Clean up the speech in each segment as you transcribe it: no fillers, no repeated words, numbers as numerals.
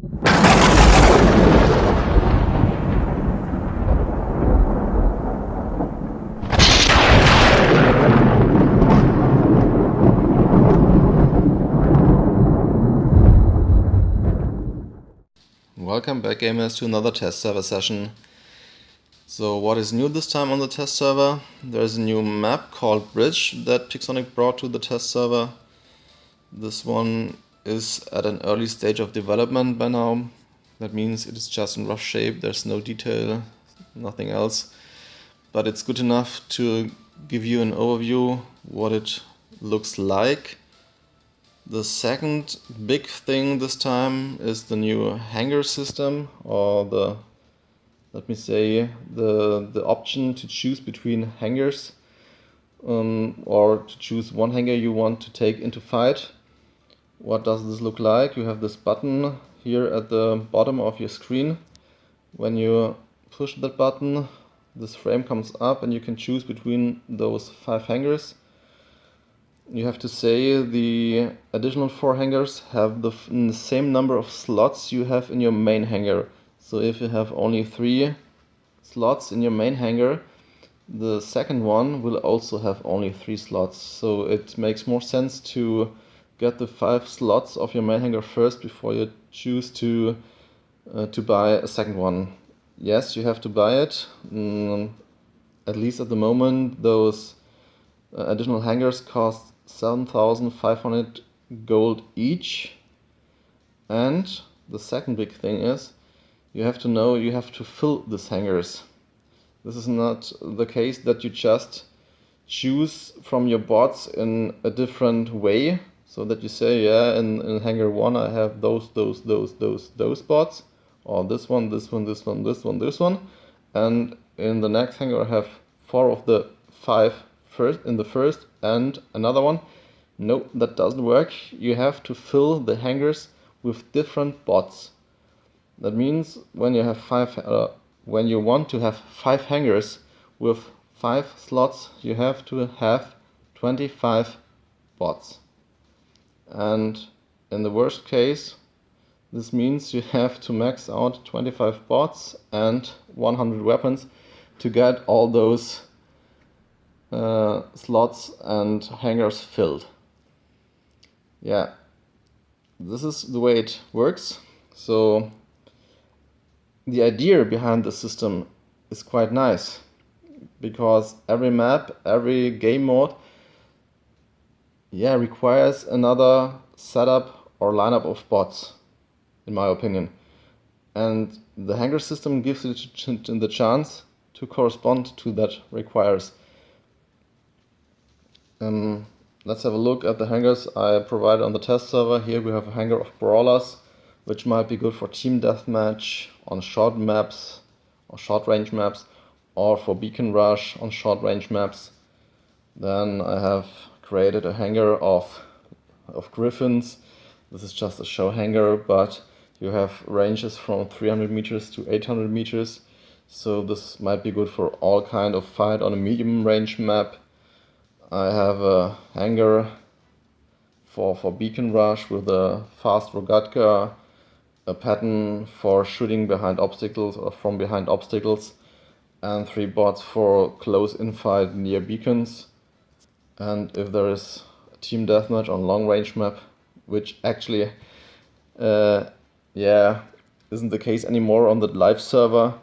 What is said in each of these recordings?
Welcome back, gamers, to another test server session. So what is new this time on the test server? There's a new map called Bridge that Pixonic brought to the test server. This one is at an early stage of development by now. That means it is just in rough shape, there's no detail, nothing else. But it's good enough to give you an overview what it looks like. The second big thing this time is the new hangar system, or the option to choose between hangars, or to choose one hangar you want to take into fight. What does this look like? You have this button here at the bottom of your screen. When you push that button, this frame comes up and you can choose between those 5 hangars. You have to say the additional 4 hangars have the same number of slots you have in your main hangar. So if you have only 3 slots in your main hangar, the second one will also have only 3 slots. So it makes more sense to get the 5 slots of your main hangar first before you choose to buy a second one. Yes, you have to buy it. At least at the moment, those additional hangars cost 7,500 gold each. And the second big thing is you have to fill these hangars. This is not the case that you just choose from your bots in a different way, so that you say, yeah, in hangar 1 I have those bots, or this one, and in the next hangar I have 4 of the 5 first in the first and another one. No, that doesn't work. You have to fill the hangars with different bots. That means when you want to have 5 hangars with 5 slots, you have to have 25 bots. And in the worst case, this means you have to max out 25 bots and 100 weapons to get all those slots and hangars filled. Yeah, this is the way it works. So the idea behind the system is quite nice, because every map, every game mode, requires another setup or lineup of bots, in my opinion. And the hangar system gives you the chance to correspond to that requires. Let's have a look at the hangars I provided on the test server. Here we have a hangar of brawlers, which might be good for team deathmatch on short maps or short range maps, or for beacon rush on short range maps. Then I have created a hangar of griffins. This is just a show hangar, but you have ranges from 300 meters to 800 meters. So this might be good for all kind of fight on a medium range map. I have a hangar for beacon rush with a fast Rogatka, a pattern for shooting behind obstacles or from behind obstacles, and 3 bots for close infight near beacons. And if there is a team deathmatch on long range map, which actually isn't the case anymore on the live server,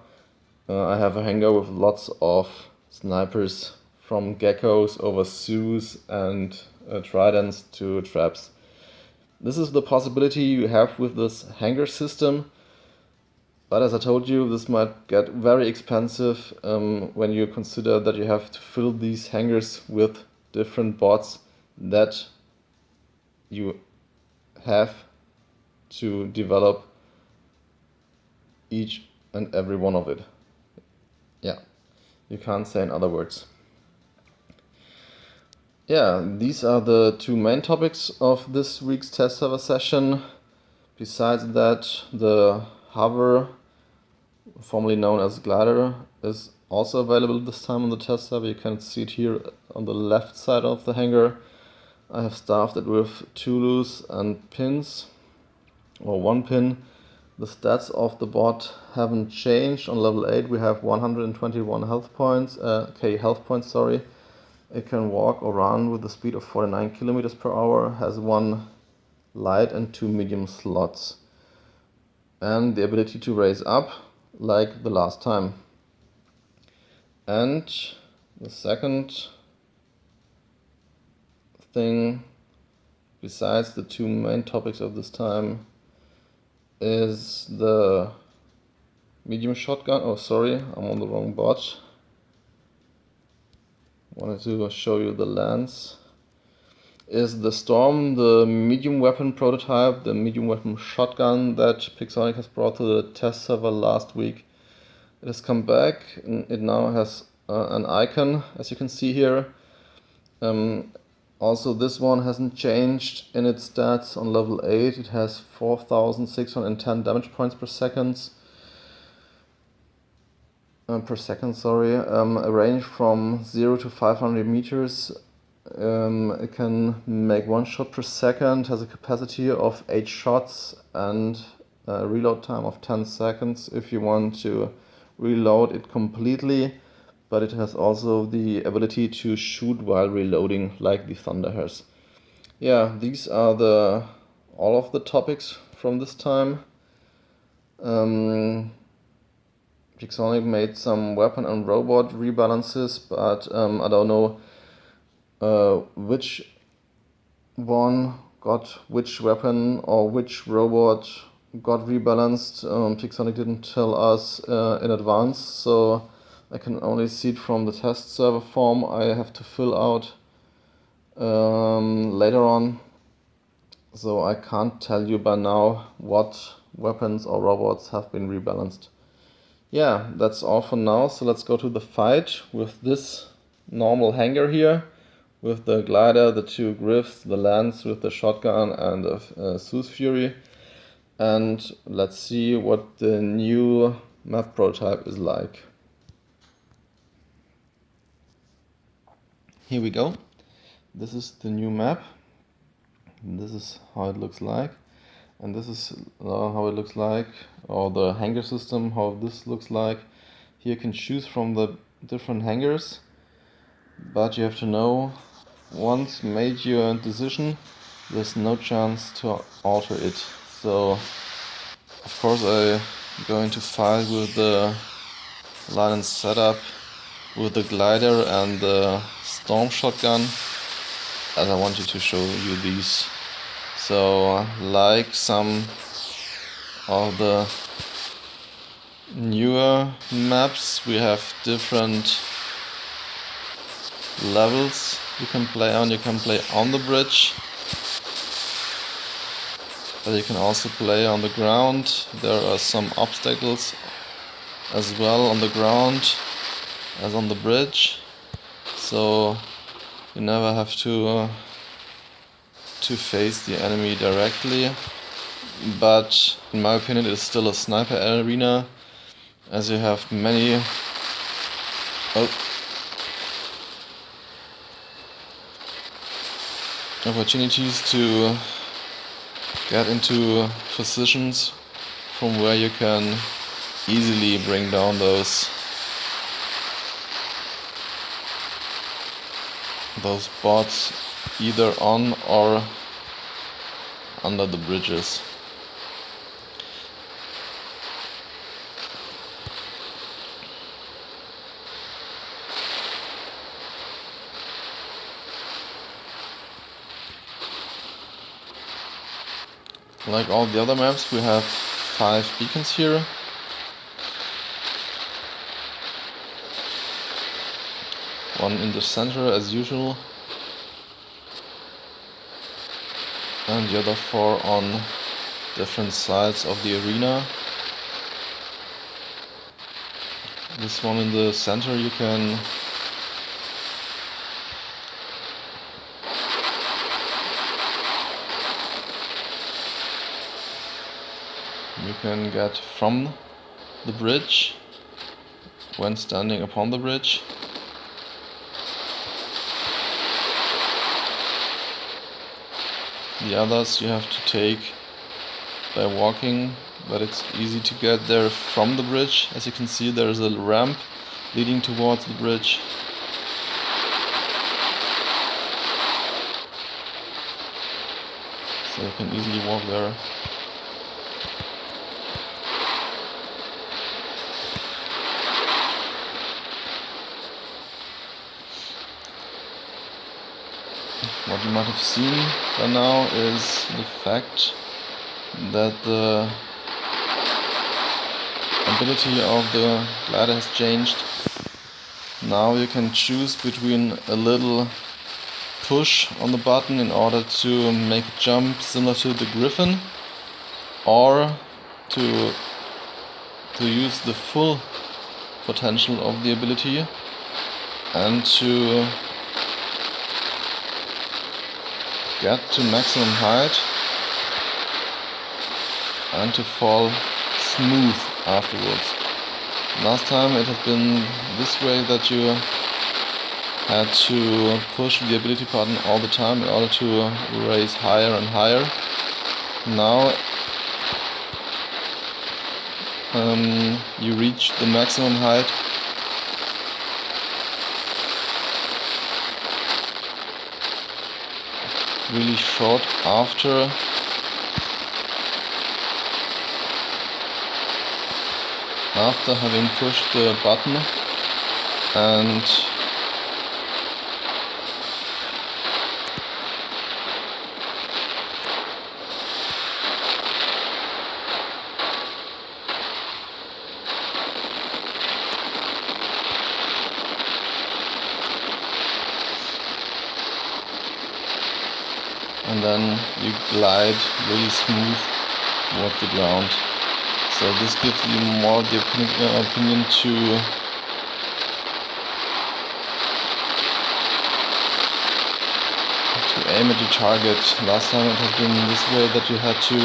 I have a hangar with lots of snipers, from geckos over Zeus and tridents to traps. This is the possibility you have with this hangar system, but as I told you, this might get very expensive when you consider that you have to fill these hangars with different bots that you have to develop each and every one of it. Yeah, you can't say in other words. Yeah, these are the 2 main topics of this week's test server session. Besides that, the hover, formerly known as glider, is also available this time on the test server. You can see it here on the left side of the hangar. I have staffed it with Tulus and pins, or 1 pin, The stats of the bot haven't changed. On level 8 we have 121 health points, health points, sorry. It can walk or run with a speed of 49 kilometers per hour, has 1 light and 2 medium slots, and the ability to raise up like the last time. And the second thing, besides the two main topics of this time, is the medium shotgun. Oh, sorry, I'm on the wrong bot. Wanted to show you the lens. Is the Storm, the medium weapon prototype, the medium weapon shotgun that Pixonic has brought to the test server last week. It has come back. It now has an icon, as you can see here. Also, this one hasn't changed in its stats. On level 8 it has 4,610 damage points per second. A range from 0 to 500 meters. It can make 1 shot per second, has a capacity of 8 shots and a reload time of 10 seconds if you want to reload it completely, but it has also the ability to shoot while reloading like the Thunder has. Yeah, these are all of the topics from this time. Pixonic made some weapon and robot rebalances, but I don't know which one got which weapon or which robot got rebalanced. Pixonic didn't tell us in advance, so I can only see it from the test server form I have to fill out later on. So I can't tell you by now what weapons or robots have been rebalanced. Yeah, that's all for now, so let's go to the fight with this normal hangar here, with the glider, the 2 Griffs, the Lance with the shotgun and the Zeus Fury. And let's see what the new map prototype is like. Here we go. This is the new map. This is how it looks like. And this is how it looks like, or the hangar system, how this looks like. Here you can choose from the different hangars, but you have to know, once made your decision, there's no chance to alter it. So, of course, I'm going to fight with the line and setup with the glider and the Storm shotgun, as I wanted to show you these. So, like some of the newer maps, we have different levels you can play on. You can play on the bridge, but you can also play on the ground. There are some obstacles as well on the ground as on the bridge, so you never have to face the enemy directly. But in my opinion, it's still a sniper arena, as you have many opportunities to get into positions from where you can easily bring down those bots, either on or under the bridges. Like all the other maps, we have 5 beacons here. One in the center as usual, and the other 4 on different sides of the arena. This one in the center you can get from the bridge when standing upon the bridge. The others you have to take by walking, but it's easy to get there from the bridge. As you can see, there's a ramp leading towards the bridge. So you can easily walk there. What you might have seen by now is the fact that the ability of the glider has changed. Now you can choose between a little push on the button in order to make a jump similar to the Griffin, or to use the full potential of the ability and to get to maximum height and to fall smooth afterwards. Last time it has been this way, that you had to push the ability button all the time in order to raise higher and higher. Now you reach the maximum height really short after having pushed the button, and then you glide really smooth towards the ground. So this gives you more the opinion to aim at your target. Last time it has been this way, that you had to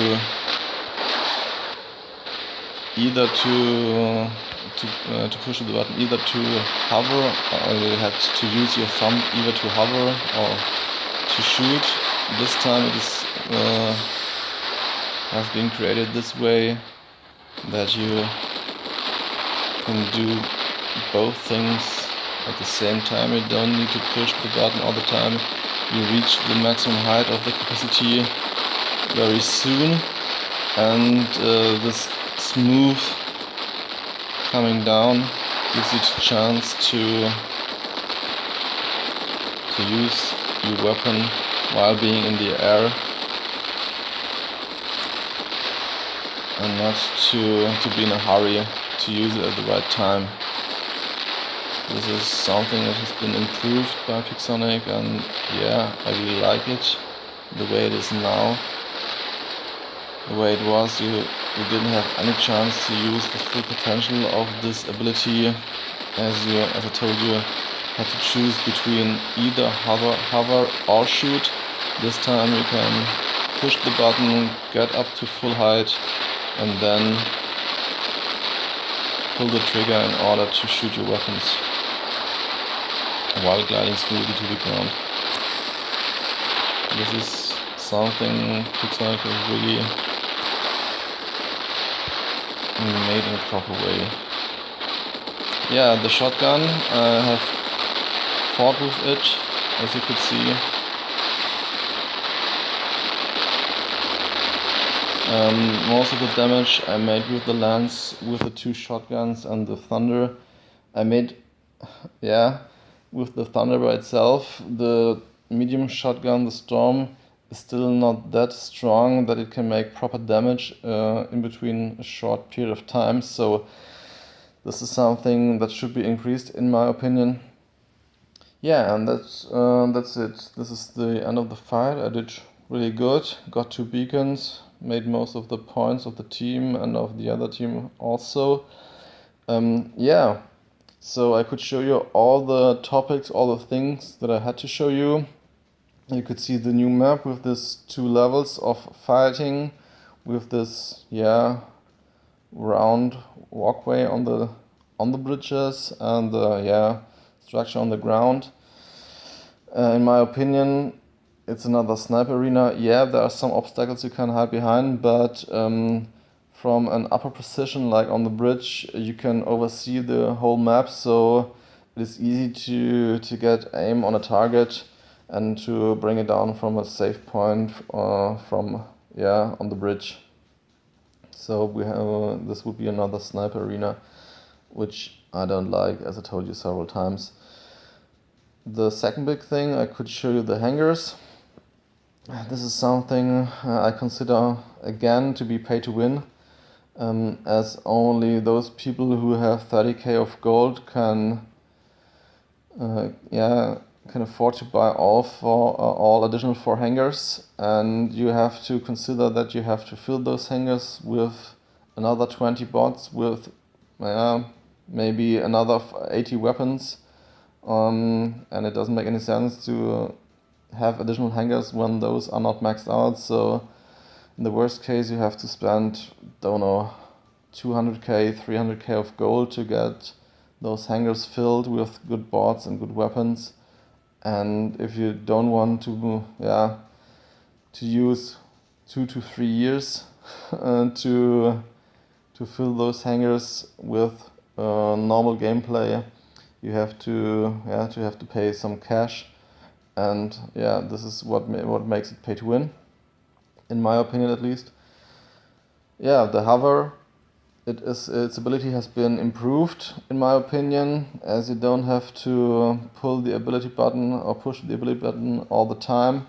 either to push the button, either to hover, or you had to use your thumb either to hover or to shoot. This time it is has been created this way, that you can do both things at the same time. You don't need to push the button all the time. You reach the maximum height of the capacity very soon, and this smooth coming down gives you the chance to use your weapon while being in the air, and not to be in a hurry to use it at the right time. This is something that has been improved by Pixonic, and yeah, I really like it. The way it is now, the way it was, you didn't have any chance to use the full potential of this ability, as I told you, had to choose between either hover or shoot. This time you can push the button, get up to full height, and then pull the trigger in order to shoot your weapons while gliding smoothly to the ground. This is something Pixonic has really made in a proper way. Yeah, the shotgun, I have fought with it, as you could see. Most of the damage I made with the Lance, with the two shotguns and the Thunder. I made, with the Thunder by itself. The medium shotgun, the Storm, is still not that strong that it can make proper damage in between a short period of time. So this is something that should be increased, in my opinion. Yeah, and that's it. This is the end of the fight. I did really good. Got 2 beacons. Made most of the points of the team and of the other team also. So I could show you all the topics, all the things that I had to show you. You could see the new map with this 2 levels of fighting, with this round walkway on the bridges, and the structure on the ground. In my opinion, it's another sniper arena. Yeah, there are some obstacles you can hide behind, but from an upper position, like on the bridge, you can oversee the whole map, so it is easy to get aim on a target and to bring it down from a safe point from on the bridge. So we have this would be another sniper arena, which I don't like, as I told you several times. The second big thing, I could show you the hangars. This is something I consider again to be pay to win, as only those people who have 30k of gold can afford to buy all additional 4 hangars, and you have to consider that you have to fill those hangars with another 20 bots with maybe another 80 weapons, and it doesn't make any sense to have additional hangars when those are not maxed out. So in the worst case you have to spend, don't know, 200k, 300k of gold to get those hangars filled with good bots and good weapons. And if you don't want to use 2 to 3 years to fill those hangars with normal gameplay, you have to pay some cash, and this is what makes it pay to win, in my opinion at least. The hover, its ability has been improved, in my opinion, as you don't have to pull the ability button or push the ability button all the time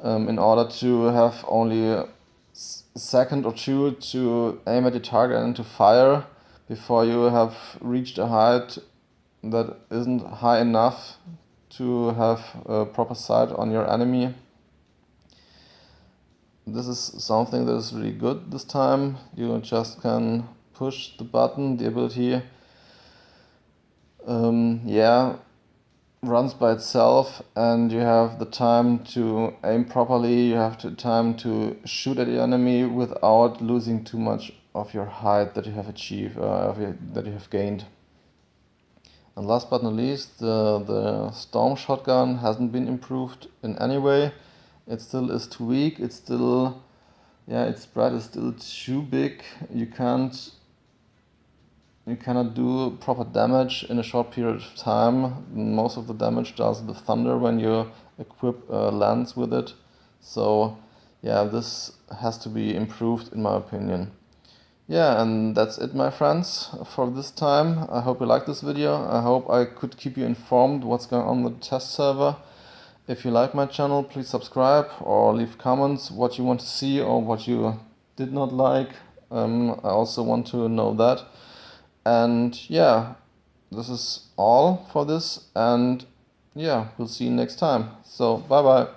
in order to have only a second or two to aim at the target and to fire before you have reached a height that isn't high enough to have a proper sight on your enemy. This is something that is really good this time. You just can push the button, the ability runs by itself, and you have the time to aim properly, you have the time to shoot at the enemy without losing too much of your height that you have achieved, that you have gained. And last but not least, the storm shotgun hasn't been improved in any way. It still is too weak. It's still, its spread is still too big. You cannot do proper damage in a short period of time. Most of the damage does the thunder when you equip a lance with it. So this has to be improved, in my opinion. And that's it, my friends, for this time. I hope you liked this video. I hope I could keep you informed what's going on with the test server. If you like my channel, please subscribe or leave comments what you want to see or what you did not like. I also want to know that. And this is all for this, and we'll see you next time. So bye bye.